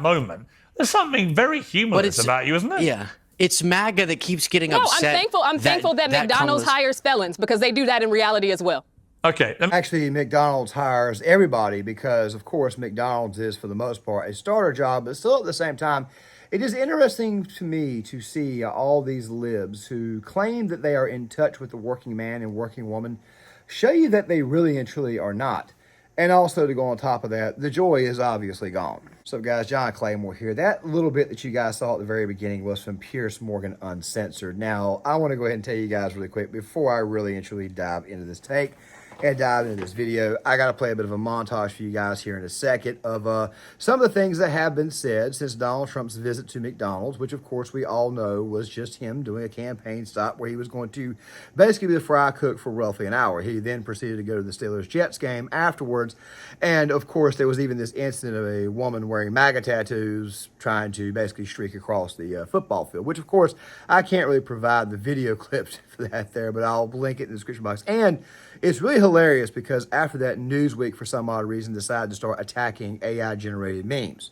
moment, there's something very humorous about you, isn't there? Yeah. It's MAGA that keeps getting upset. I'm thankful that McDonald's hires felons, because they do that in reality as well. Okay. Actually, McDonald's hires everybody because, of course, McDonald's is, for the most part, a starter job, but still at the same time, it is interesting to me to see all these libs who claim that they are in touch with the working man and working woman show you that they really and truly are not. And also, to go on top of that, the joy is obviously gone. So, guys, John Claymore here. That little bit that you guys saw at the very beginning was from Piers Morgan Uncensored. Now, I want to go ahead and tell you guys really quick, before I really and truly dive into this take and dive into this video, I got to play a bit of a montage for you guys here in a second of some of the things that have been said since Donald Trump's visit to McDonald's, which, of course, we all know was just him doing a campaign stop where he was going to basically be the fry cook for roughly an hour. He then proceeded to go to the Steelers-Jets game afterwards, and, of course, there was even this incident of a woman wearing MAGA tattoos trying to basically streak across the football field, which, of course, I can't really provide the video clips for that there, but I'll link it in the description box. And it's really hilarious because after that, Newsweek, for some odd reason, decided to start attacking AI-generated memes.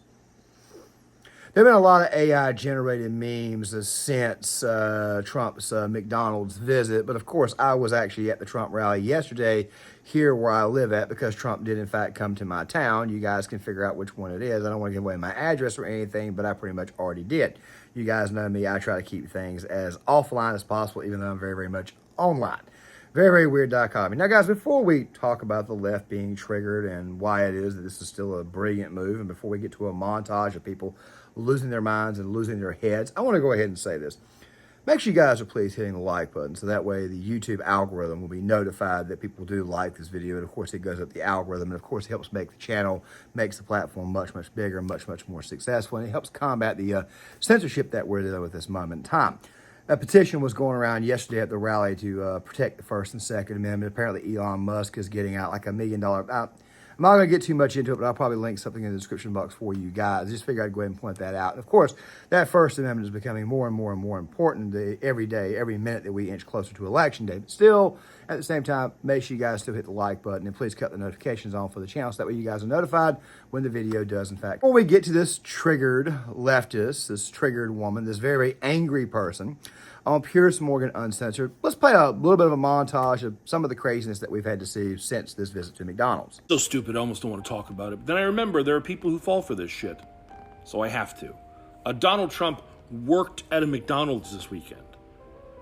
There have been a lot of AI-generated memes since Trump's McDonald's visit, but of course, I was actually at the Trump rally yesterday here where I live at because Trump did, in fact, come to my town. You guys can figure out which one it is. I don't want to give away my address or anything, but I pretty much already did. You guys know me. I try to keep things as offline as possible, even though I'm very, very much online. Very, very weird dichotomy. Now, guys, before we talk about the left being triggered and why it is that this is still a brilliant move, and before we get to a montage of people losing their minds and losing their heads, I want to go ahead and say this. Make sure you guys are please hitting the like button, so that way the YouTube algorithm will be notified that people do like this video, and of course it goes up the algorithm, and of course it helps make the channel, makes the platform much, much bigger, much, much more successful, and it helps combat the censorship that we're dealing with this moment in time. A petition was going around yesterday at the rally to protect the First and Second Amendment. Apparently, Elon Musk is getting out like $1 million. I'm not going to get too much into it, but I'll probably link something in the description box for you guys. I just figured I'd go ahead and point that out. And of course, that First Amendment is becoming more and more and more important every day, every minute that we inch closer to Election Day. But still, at the same time, make sure you guys still hit the like button and please cut the notifications on for the channel so that way you guys are notified when the video does, in fact. Before we get to this triggered leftist, this triggered woman, this very angry person, on Piers Morgan Uncensored, let's play a little bit of a montage of some of the craziness that we've had to see since this visit to McDonald's. So stupid, I almost don't want to talk about it. But then I remember there are people who fall for this shit. So I have to. Donald Trump worked at a McDonald's this weekend.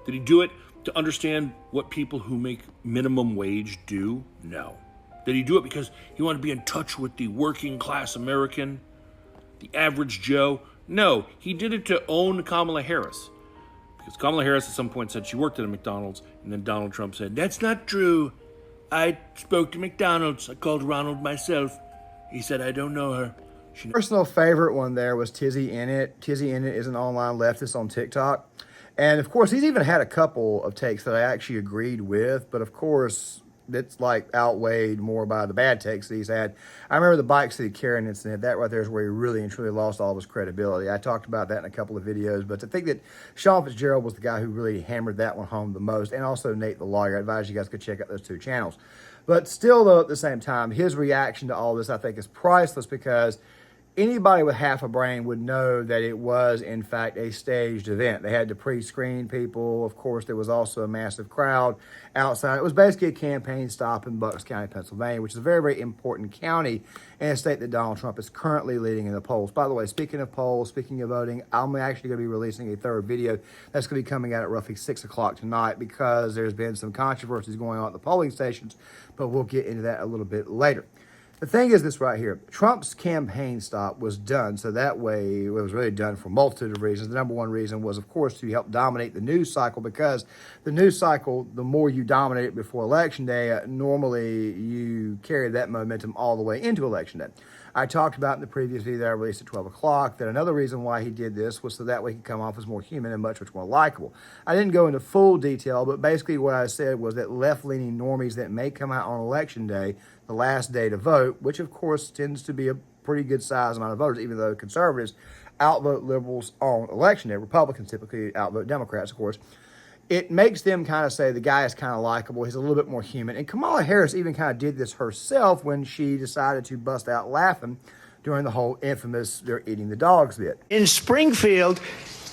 Did he do it to understand what people who make minimum wage do? No. Did he do it because he wanted to be in touch with the working class American, the average Joe? No, he did it to own Kamala Harris. Because Kamala Harris at some point said she worked at a McDonald's, and then Donald Trump said, "That's not true. I spoke to McDonald's. I called Ronald myself. He said, I don't know her." Personal favorite one there was Tizzy Innit. Tizzy Innit is an online leftist on TikTok. And of course, he's even had a couple of takes that I actually agreed with, but of course, it's like outweighed more by the bad takes that he's had. I remember the Bike City Karen incident. That right there is where he really and truly lost all of his credibility. I talked about that in a couple of videos, but I think that Sean Fitzgerald was the guy who really hammered that one home the most, and also Nate the Lawyer. I advise you guys to check out those two channels. But still, though, at the same time, his reaction to all this, I think, is priceless because anybody with half a brain would know that it was, in fact, a staged event. They had to pre-screen people. Of course, there was also a massive crowd outside. It was basically a campaign stop in Bucks County, Pennsylvania, which is a very, very important county and a state that Donald Trump is currently leading in the polls. By the way, speaking of polls, speaking of voting, I'm actually going to be releasing a third video that's going to be coming out at roughly 6 o'clock tonight because there's been some controversies going on at the polling stations, but we'll get into that a little bit later. The thing is this right here. Trump's campaign stop was done, so that way it was really done for a multitude of reasons. The number one reason was, of course, to help dominate the news cycle because the news cycle, the more you dominate it before Election Day, normally you carry that momentum all the way into Election Day. I talked about in the previous video that I released at 12 o'clock that another reason why he did this was so that way he could come off as more human and much, much more likable. I didn't go into full detail, but basically what I said was that left-leaning normies that may come out on Election Day, the last day to vote, which of course tends to be a pretty good size amount of voters, even though conservatives outvote liberals on Election Day. Republicans typically outvote Democrats, of course. It makes them kind of say the guy is kind of likable. He's a little bit more human. And Kamala Harris even kind of did this herself when she decided to bust out laughing during the whole infamous "they're eating the dogs" bit. In Springfield,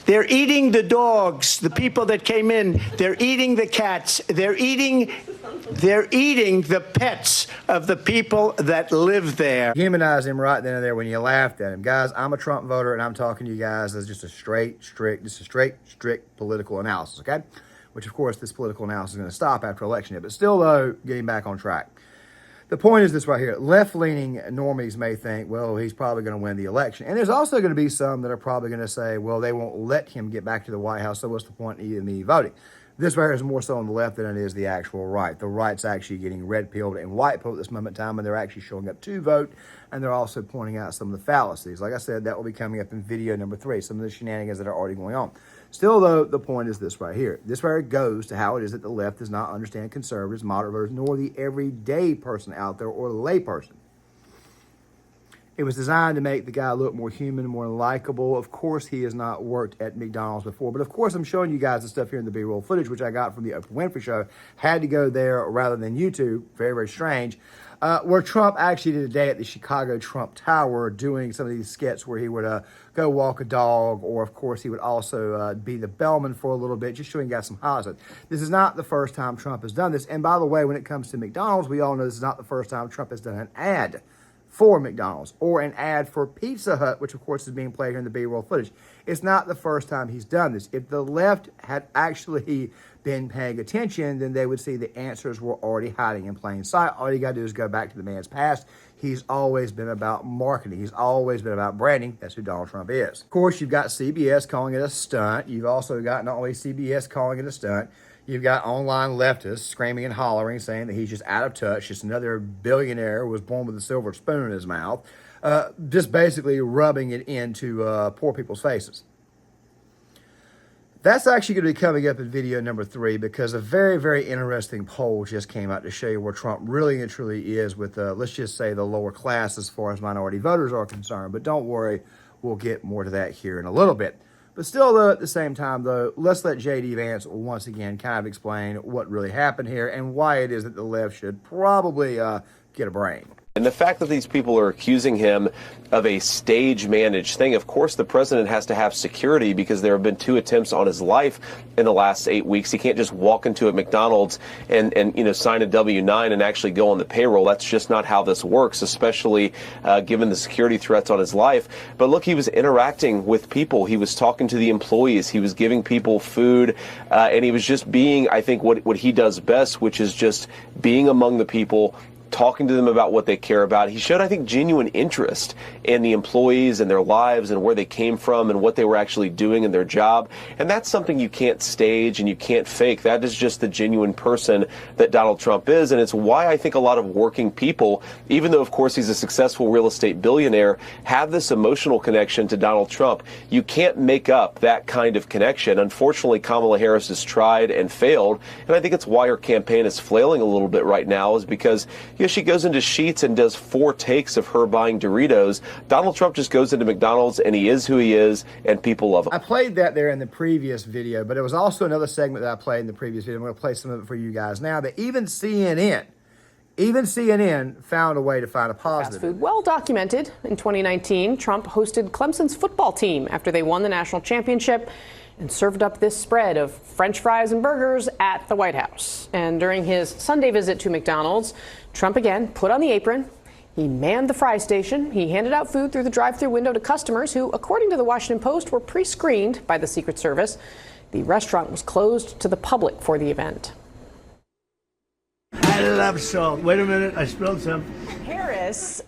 they're eating the dogs, the people that came in. They're eating the cats. They're eating the pets of the people that live there. Humanize him right then and there when you laughed at him. Guys, I'm a Trump voter, and I'm talking to you guys as just a strict political analysis, okay? Which, of course, this political analysis is going to stop after election day. But still, though, getting back on track. The point is this right here. Left-leaning normies may think, well, he's probably going to win the election. And there's also going to be some that are probably going to say, well, they won't let him get back to the White House, so what's the point in me voting? This right here is more so on the left than it is the actual right. The right's actually getting red-pilled and white-pilled at this moment in time, and they're actually showing up to vote, and they're also pointing out some of the fallacies. Like I said, that will be coming up in video number 3, some of the shenanigans that are already going on. Still, though, the point is this right here. This right here goes to how it is that the left does not understand conservatives, moderate voters, nor the everyday person out there or the lay person. It was designed to make the guy look more human, more likable. Of course, he has not worked at McDonald's before. But, of course, I'm showing you guys the stuff here in the B-roll footage, which I got from the Oprah Winfrey Show. Had to go there rather than YouTube. Very, very strange. Where Trump actually did a day at the Chicago Trump Tower doing some of these skits where he would go walk a dog, or, of course, he would also be the bellman for a little bit, just showing you guys some highlights. This is not the first time Trump has done this. And, by the way, when it comes to McDonald's, we all know this is not the first time Trump has done an ad for McDonald's or an ad for Pizza Hut, which, of course, is being played here in the B-roll footage. It's not the first time he's done this. If the left had actually been paying attention, then they would see the answers were already hiding in plain sight. All you got to do is go back to the man's past. He's always been about marketing. He's always been about branding. That's who Donald Trump is. Of course, you've got CBS calling it a stunt. You've also got not only CBS calling it a stunt, you've got online leftists screaming and hollering, saying that he's just out of touch, just another billionaire who was born with a silver spoon in his mouth, just basically rubbing it into poor people's faces. That's actually going to be coming up in video number 3 because a very, very interesting poll just came out to show you where Trump really and truly is with, let's just say, the lower class as far as minority voters are concerned. But don't worry, we'll get more to that here in a little bit. But still, though, at the same time, though, let's let J.D. Vance once again kind of explain what really happened here and why it is that the left should probably get a brain. And the fact that these people are accusing him of a stage-managed thing, of course the president has to have security because there have been 2 attempts on his life in the last 8 weeks. He can't just walk into a McDonald's and sign a W-9 and actually go on the payroll. That's just not how this works, especially given the security threats on his life. But look, he was interacting with people. He was talking to the employees. He was giving people food. And he was just being, I think, what he does best, which is just being among the people, talking to them about what they care about. He showed, I think, genuine interest in the employees and their lives and where they came from and what they were actually doing in their job. And that's something you can't stage and you can't fake. That is just the genuine person that Donald Trump is. And it's why I think a lot of working people, even though, of course, he's a successful real estate billionaire, have this emotional connection to Donald Trump. You can't make up that kind of connection. Unfortunately, Kamala Harris has tried and failed. And I think it's why her campaign is flailing a little bit right now, is because she goes into Sheets and does 4 takes of her buying Doritos. Donald Trump just goes into McDonald's and he is who he is, and people love him. I played that there in the previous video, but it was also another segment that I played in the previous video. I'm going to play some of it for you guys now. That even CNN found a way to find a positive. Fast food. Well documented. In 2019, Trump hosted Clemson's football team after they won the national championship and served up this spread of French fries and burgers at the White House. And during his Sunday visit to McDonald's, Trump again put on the apron. He manned the fry station. He handed out food through the drive-thru window to customers who, according to the Washington Post, were pre-screened by the Secret Service. The restaurant was closed to the public for the event. I love salt. Wait a minute, I spilled some. Harris,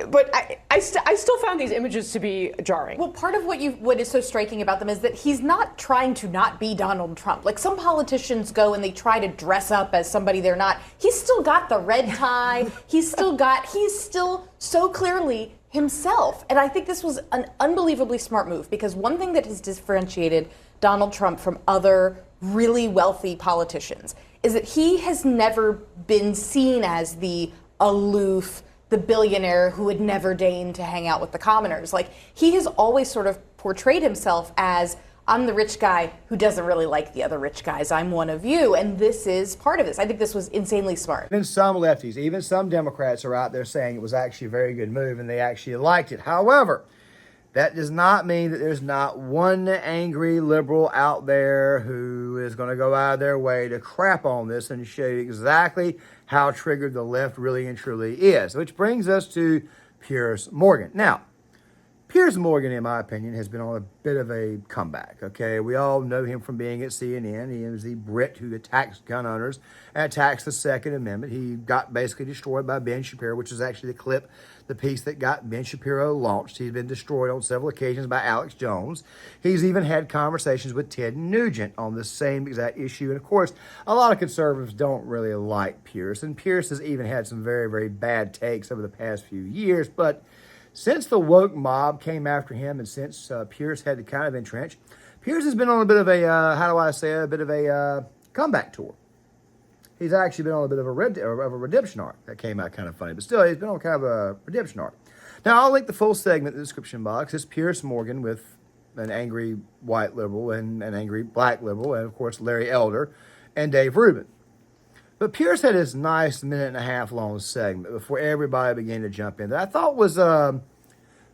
but I still found these images to be jarring. Well, part of what is so striking about them is that he's not trying to not be Donald Trump. Like some politicians go and they try to dress up as somebody they're not. He's still got the red tie. He's still so clearly himself. And I think this was an unbelievably smart move, because one thing that has differentiated Donald Trump from other really wealthy politicians is that he has never been seen as the aloof, the billionaire who would never deign to hang out with the commoners. Like, he has always sort of portrayed himself as I'm the rich guy who doesn't really like the other rich guys. I'm one of you. And this is part of this. I think this was insanely smart. Even some lefties, even some Democrats are out there saying it was actually a very good move and they actually liked it. However, that does not mean that there's not one angry liberal out there who is going to go out of their way to crap on this and show you exactly how triggered the left really and truly is. Which brings us to Piers Morgan. Now, Piers Morgan, in my opinion, has been on a bit of a comeback, okay? We all know him from being at CNN. He is the Brit who attacks gun owners and attacks the Second Amendment. He got basically destroyed by Ben Shapiro, which is actually the piece that got Ben Shapiro launched. He's been destroyed on several occasions by Alex Jones. He's even had conversations with Ted Nugent on the same exact issue. And, of course, a lot of conservatives don't really like Piers. And Piers has even had some very, very bad takes over the past few years, but since the woke mob came after him and since Piers had to kind of entrench, Piers has been on a bit of a comeback tour. He's actually been on a bit of a redemption arc. That came out kind of funny, but still, he's been on kind of a redemption arc. Now, I'll link the full segment in the description box. It's Piers Morgan with an angry white liberal and an angry black liberal, and, of course, Larry Elder and Dave Rubin. But Piers had this nice minute-and-a-half long segment before everybody began to jump in that I thought was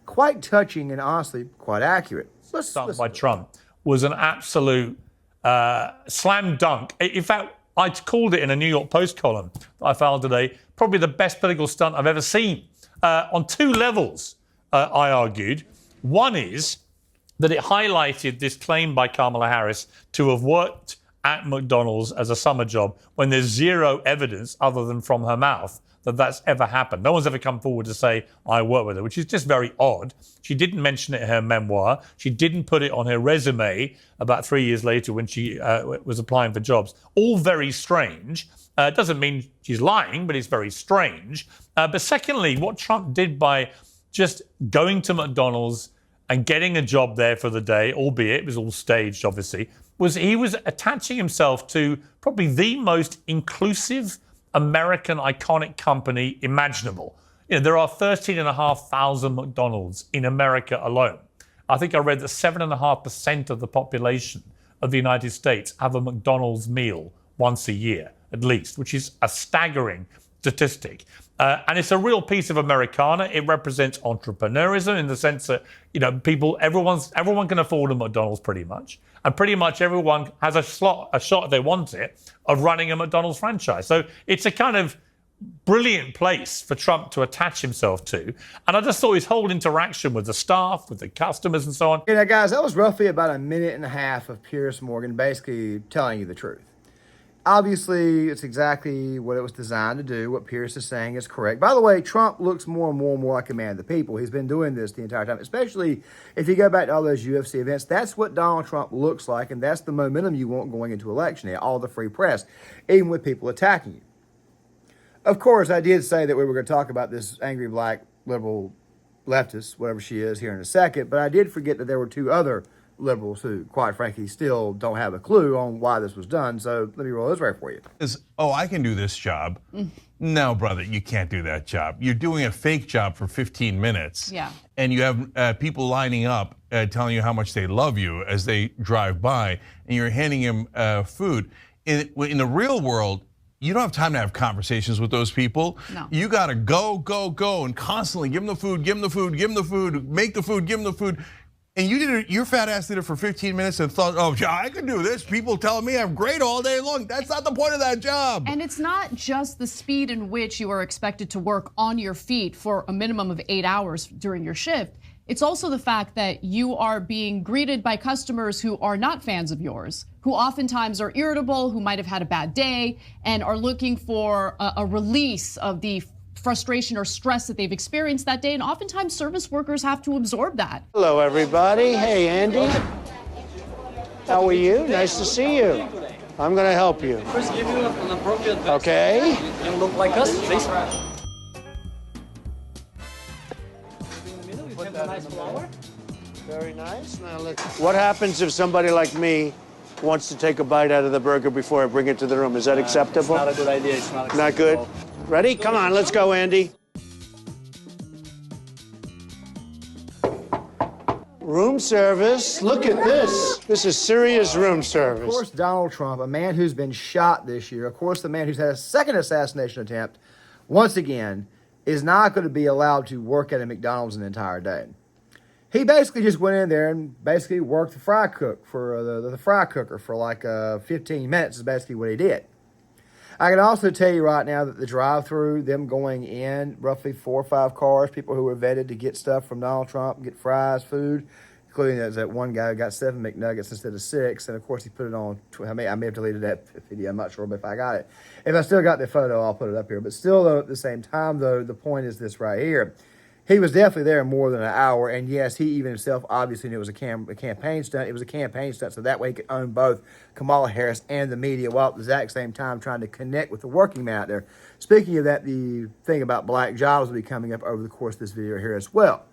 quite touching and honestly quite accurate. Stuff by Trump was an absolute slam dunk. In fact, I called it in a New York Post column that I found today, probably the best political stunt I've ever seen. On two levels, I argued. One is that it highlighted this claim by Kamala Harris to have worked at McDonald's as a summer job when there's zero evidence other than from her mouth that that's ever happened. No one's ever come forward to say, I work with her, which is just very odd. She didn't mention it in her memoir. She didn't put it on her resume about 3 years later when she was applying for jobs. All very strange. It doesn't mean she's lying, but it's very strange. But secondly, what Trump did by just going to McDonald's and getting a job there for the day, albeit it was all staged, obviously, was he was attaching himself to probably the most inclusive American iconic company imaginable. You know, there are 13,500 McDonald's in America alone. I think I read that 7.5% of the population of the United States have a McDonald's meal once a year, at least, which is a staggering statistic. And it's a real piece of Americana. It represents entrepreneurism in the sense that, you know, everyone can afford a McDonald's pretty much. And pretty much everyone has a shot if they want it, of running a McDonald's franchise. So it's a kind of brilliant place for Trump to attach himself to. And I just thought his whole interaction with the staff, with the customers and so on. You know, guys, that was roughly about a minute and a half of Piers Morgan basically telling you the truth. Obviously, it's exactly what it was designed to do. What Piers is saying is correct. By the way, Trump looks more and more like a man of the people. He's been doing this the entire time, especially if you go back to all those UFC events. That's what Donald Trump looks like, and that's the momentum you want going into election day, all the free press, even with people attacking you. Of course, I did say that we were going to talk about this angry black liberal leftist, whatever she is, here in a second, but I did forget that there were two other liberals who, quite frankly, still don't have a clue on why this was done. So let me roll this right for you. I can do this job. No, brother, you can't do that job. You're doing a fake job for 15 minutes. Yeah. And you have people lining up telling you how much they love you as they drive by, and you're handing them food. In the real world, you don't have time to have conversations with those people. No. You got to go, and constantly give them the food, give them the food, give them the food, make the food, give them the food. And you did it, your fat ass did it for 15 minutes and thought, oh, I can do this. People telling me I'm great all day long. That's not the point of that job. And it's not just the speed in which you are expected to work on your feet for a minimum of 8 hours during your shift. It's also the fact that you are being greeted by customers who are not fans of yours, who oftentimes are irritable, who might have had a bad day, and are looking for a release of the frustration or stress that they've experienced that day, and oftentimes service workers have to absorb that. Hello, everybody. Hey, Andy. How are you? Nice to see you. I'm going to help you. First, give you an appropriate vest. Okay. You look like us, please. Put that nice flower. Very nice. Now let's. What happens if somebody like me wants to take a bite out of the burger before I bring it to the room? Is that acceptable? It's not a good idea. It's not acceptable. Not good? Ready? Come on, let's go, Room service. Look at this. This is serious room service. Of course, Donald Trump, a man who's been shot this year, of course, the man who's had a second assassination attempt, once again, is not going to be allowed to work at a McDonald's an entire day. He basically just went in there and basically worked the fry cook for the fry cooker for like 15 minutes is basically what he did. I can also tell you right now that the drive-through, them going in, roughly 4 or 5 cars, people who were vetted to get stuff from Donald Trump, get fries, food, including that one guy who got 7 McNuggets instead of 6, and of course he put it on. I may have deleted that video. I'm not sure, but if I got it, if I still got the photo, I'll put it up here. But still, though, at the same time, though, the point is this right here. He was definitely there more than an hour, and yes, he even himself obviously knew it was a campaign stunt. It was a campaign stunt, so that way he could own both Kamala Harris and the media while at the exact same time trying to connect with the working man out there. Speaking of that, the thing about black jobs will be coming up over the course of this video here as well.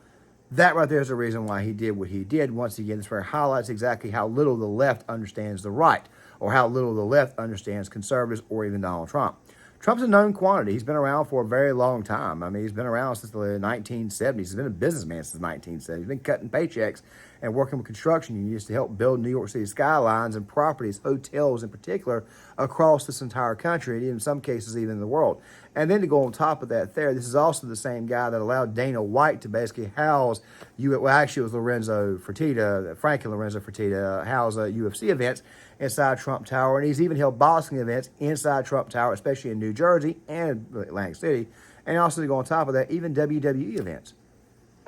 That right there is the reason why he did what he did. Once again, this where it highlights exactly how little the left understands the right, or how little the left understands conservatives or even Donald Trump. Trump's a known quantity. He's been around for a very long time. I mean, he's been around since the 1970s. He's been a businessman since the 1970s. He's been cutting paychecks and working with construction unions to help build New York City skylines and properties, hotels in particular, across this entire country, and in some cases even the world. And then to go on top of that this is also the same guy that allowed Dana White to basically house, actually it was Frankie Lorenzo Fertitta, house UFC events inside Trump Tower, and he's even held boxing events inside Trump Tower, especially in New Jersey and Atlantic City, and also to go on top of that, even WWE events.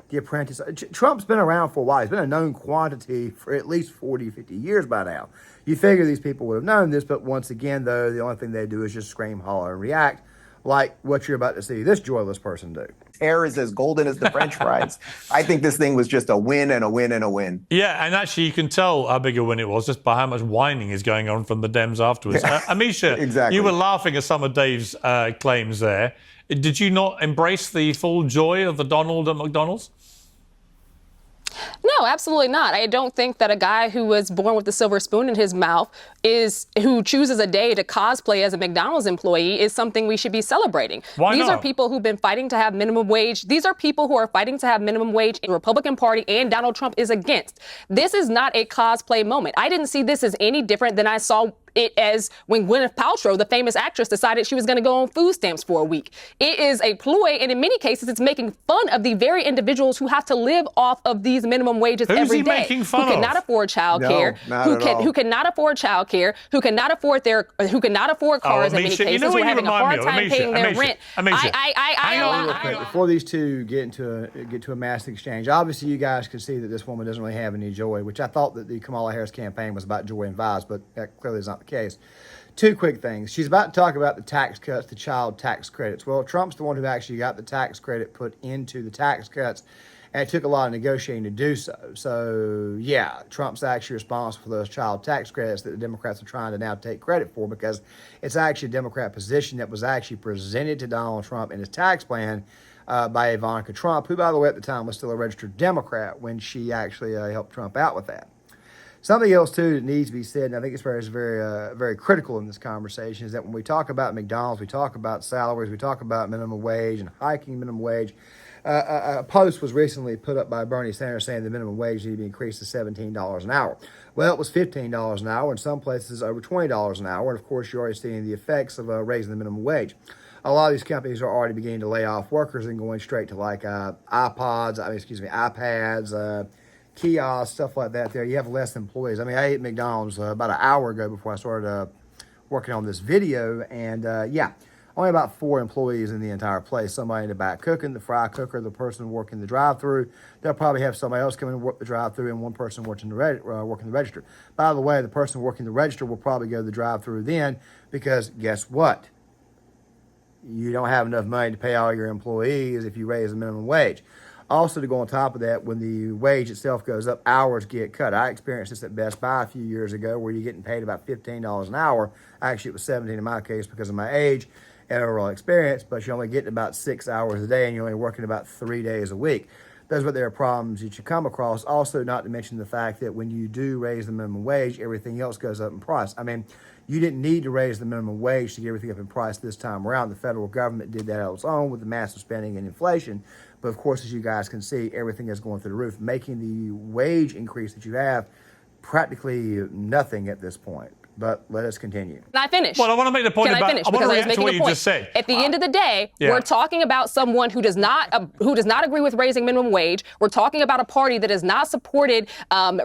The Apprentice. Trump's been around for a while. He's been a known quantity for at least 40, 50 years by now. You figure these people would have known this, but once again, though, the only thing they do is just scream, holler, and react like what you're about to see this joyless person do. Hair is as golden as the French fries. I think this thing was just a win and a win and a win. Yeah, and actually you can tell how big a win it was just by how much whining is going on from the Dems afterwards. Amisha, exactly. You were laughing at some of Dave's claims there. Did you not embrace the full joy of the Donald at McDonald's? No, absolutely not. I don't think that a guy who was born with a silver spoon in his mouth who chooses a day to cosplay as a McDonald's employee is something we should be celebrating. Why These not? are people who've been fighting to have minimum wage. These are people who are fighting to have minimum wage in the Republican Party and Donald Trump is against. This is not a cosplay moment. I didn't see this as any different than I saw it as when Gwyneth Paltrow, the famous actress, decided she was going to go on food stamps for a week. It is a ploy, and in many cases, it's making fun of the very individuals who have to live off of these minimum wages every day. Making fun who cannot afford childcare, who cannot afford childcare, who cannot afford cars in many cases, who are having a hard time paying their rent. Before these two get to a mass exchange, obviously you guys can see that this woman doesn't really have any joy, which I thought that the Kamala Harris campaign was about joy and vibes, but that clearly is not the case. Two quick things. She's about to talk about the tax cuts, the child tax credits. Well, Trump's the one who actually got the tax credit put into the tax cuts, and it took a lot of negotiating to do so. So, yeah, Trump's actually responsible for those child tax credits that the Democrats are trying to now take credit for, because it's actually a Democrat position that was actually presented to Donald Trump in his tax plan by Ivanka Trump, who, by the way, at the time was still a registered Democrat when she actually helped Trump out with that. Something else, too, that needs to be said, and I think it's very critical in this conversation, is that when we talk about McDonald's, we talk about salaries, we talk about minimum wage and hiking minimum wage. A post was recently put up by Bernie Sanders saying the minimum wage needed to be increased to $17 an hour. Well, it was $15 an hour, in some places over $20 an hour, and of course you're already seeing the effects of raising the minimum wage. A lot of these companies are already beginning to lay off workers and going straight to like iPads, kiosks, stuff like that there. You have less employees. I mean, I ate McDonald's about an hour ago before I started working on this video, and only about 4 employees in the entire place. Somebody in the back cooking, the fry cooker, the person working the drive-through. They'll probably have somebody else come in and work the drive-through and one person working the register. By the way, the person working the register will probably go to the drive-through then, because guess what? You don't have enough money to pay all your employees if you raise the minimum wage. Also, to go on top of that, when the wage itself goes up, hours get cut. I experienced this at Best Buy a few years ago, where you're getting paid about $15 an hour. Actually, it was $17 in my case because of my age and overall experience, but you're only getting about 6 hours a day, and you're only working about 3 days a week. those are their problems that you come across. Also, not to mention the fact that when you do raise the minimum wage, everything else goes up in price. I mean, you didn't need to raise the minimum wage to get everything up in price this time around. The federal government did that on its own with the massive spending and inflation. But of course, as you guys can see, everything is going through the roof, making the wage increase that you have practically nothing at this point. But let us continue. Can I finish? Well, I want to make the point about. I want to react to what you just said. At the end of the day, we're talking about someone who does not agree with raising minimum wage. We're talking about a party that has not supported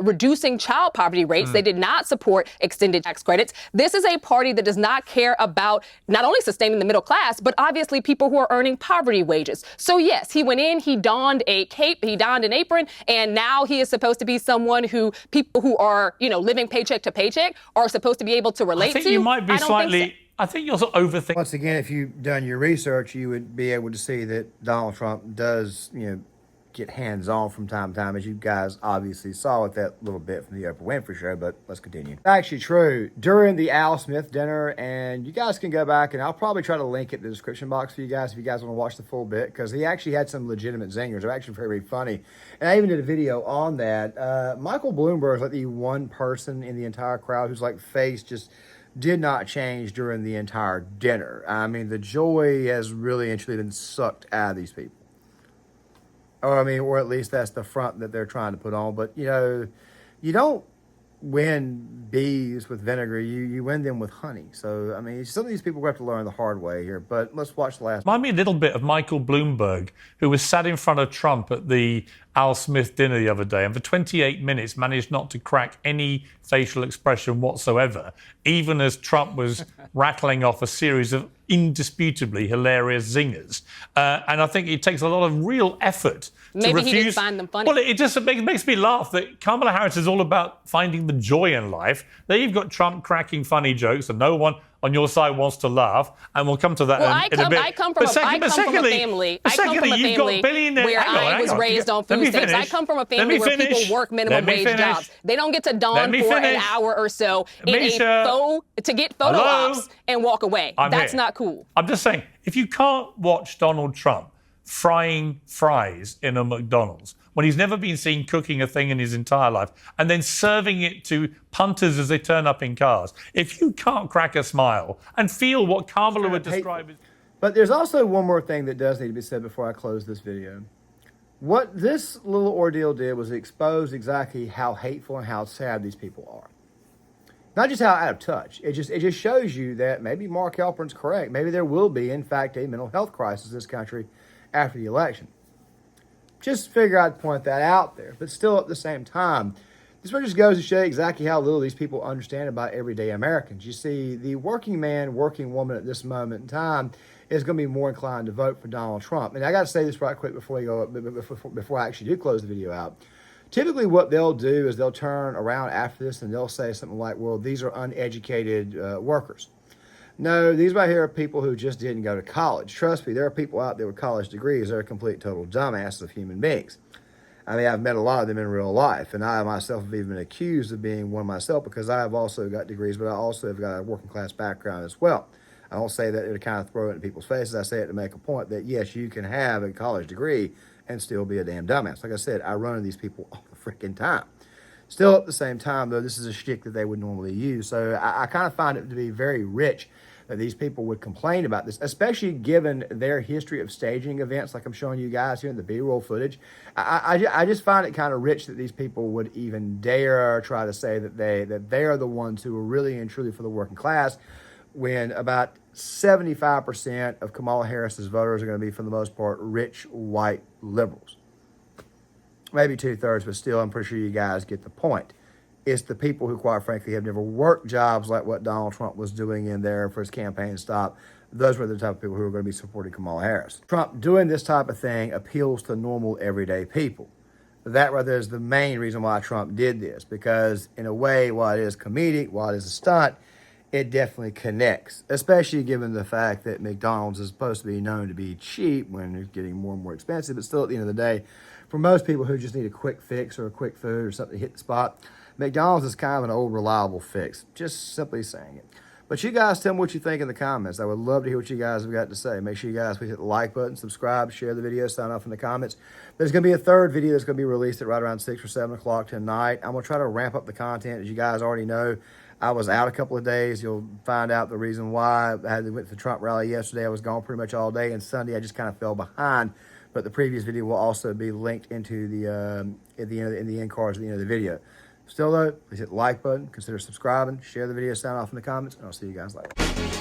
reducing child poverty rates. They did not support extended tax credits. This is a party that does not care about not only sustaining the middle class, but obviously people who are earning poverty wages. So yes, he went in, he donned a cape, he donned an apron, and now he is supposed to be someone who people who are, living paycheck to paycheck are supposed to be able to relate to. I think you might be slightly. I think you're overthinking. Once again, if you've done your research, you would be able to see that Donald Trump does, get hands-on from time to time, as you guys obviously saw with that little bit from the Oprah Winfrey show. But let's continue. Actually, true. During the Al Smith dinner, and you guys can go back, and I'll probably try to link it in the description box for you guys if you guys want to watch the full bit, because he actually had some legitimate zingers. They're actually very, very funny. And I even did a video on that. Michael Bloomberg is like the one person in the entire crowd whose face just did not change during the entire dinner. I mean, the joy has really and truly been sucked out of these people. Or at least that's the front that they're trying to put on. But, you don't win bees with vinegar. You win them with honey. So, some of these people will have to learn the hard way here. But let's watch the last. Remind me a little bit of Michael Bloomberg, who was sat in front of Trump at the Al Smith dinner the other day, and for 28 minutes managed not to crack any facial expression whatsoever, even as Trump was rattling off a series of indisputably hilarious zingers. And I think it takes a lot of real effort to refuse. He didn't find them funny. Well, it just makes me laugh that Kamala Harris is all about finding the joy in life. There you've got Trump cracking funny jokes, and no one on your side wants to laugh, and we'll come to that in a bit. I come from a family where I was raised on food stamps. I come from a family where people work minimum wage jobs. They don't get to dawn for an hour or so to get photo ops and walk away. That's not cool. I'm just saying, if you can't watch Donald Trump frying fries in a McDonald's when he's never been seen cooking a thing in his entire life, and then serving it to punters as they turn up in cars, if you can't crack a smile and feel what Kamala would describe as... But there's also one more thing that does need to be said before I close this video. What this little ordeal did was expose exactly how hateful and how sad these people are. Not just how out of touch. It just shows you that maybe Mark Halpern's correct. Maybe there will be, in fact, a mental health crisis in this country after the election. Just figure I'd point that out there. But still, at the same time, this just goes to show exactly how little these people understand about everyday Americans. You see, the working man, working woman at this moment in time is going to be more inclined to vote for Donald Trump. And I got to say this right quick before I actually do close the video out. Typically, what they'll do is they'll turn around after this and they'll say something like, well, these are uneducated workers. No, these right here are people who just didn't go to college. Trust me, there are people out there with college degrees that are complete total dumbasses of human beings. I've met a lot of them in real life, and I myself have even been accused of being one myself because I have also got degrees, but I also have got a working class background as well. I don't say that to kind of throw it in people's faces. I say it to make a point that, yes, you can have a college degree and still be a damn dumbass. Like I said, I run into these people all the freaking time. Still, at the same time, though, this is a shtick that they would normally use. So I kind of find it to be very rich that these people would complain about this, especially given their history of staging events like I'm showing you guys here in the B-roll footage. I just find it kind of rich that these people would even dare try to say that they are the ones who are really and truly for the working class, when about 75% of Kamala Harris's voters are going to be, for the most part, rich white liberals. Maybe 2/3, but still, I'm pretty sure you guys get the point. It's the people who, quite frankly, have never worked jobs like what Donald Trump was doing in there for his campaign stop. Those were the type of people who are going to be supporting Kamala Harris. Trump doing this type of thing appeals to normal, everyday people. That, rather, is the main reason why Trump did this, because in a way, while it is comedic, while it is a stunt, it definitely connects, especially given the fact that McDonald's is supposed to be known to be cheap when it's getting more and more expensive. But still, at the end of the day, for most people who just need a quick fix or a quick food or something to hit the spot, McDonald's is kind of an old reliable fix. Just simply saying it. But you guys tell me what you think in the comments. I would love to hear what you guys have got to say. Make sure you guys please hit the like button, subscribe, share the video, sign off in the comments. There's going to be a third video that's going to be released at right around 6 or 7 o'clock tonight. I'm going to try to ramp up the content. As you guys already know, I was out a couple of days. You'll find out the reason why. I went to the Trump rally yesterday. I was gone pretty much all day. And Sunday, I just kind of fell behind. But the previous video will also be linked into the in the end cards at the end of the video. Still though, please hit the like button, consider subscribing, share the video, sign off in the comments, and I'll see you guys later.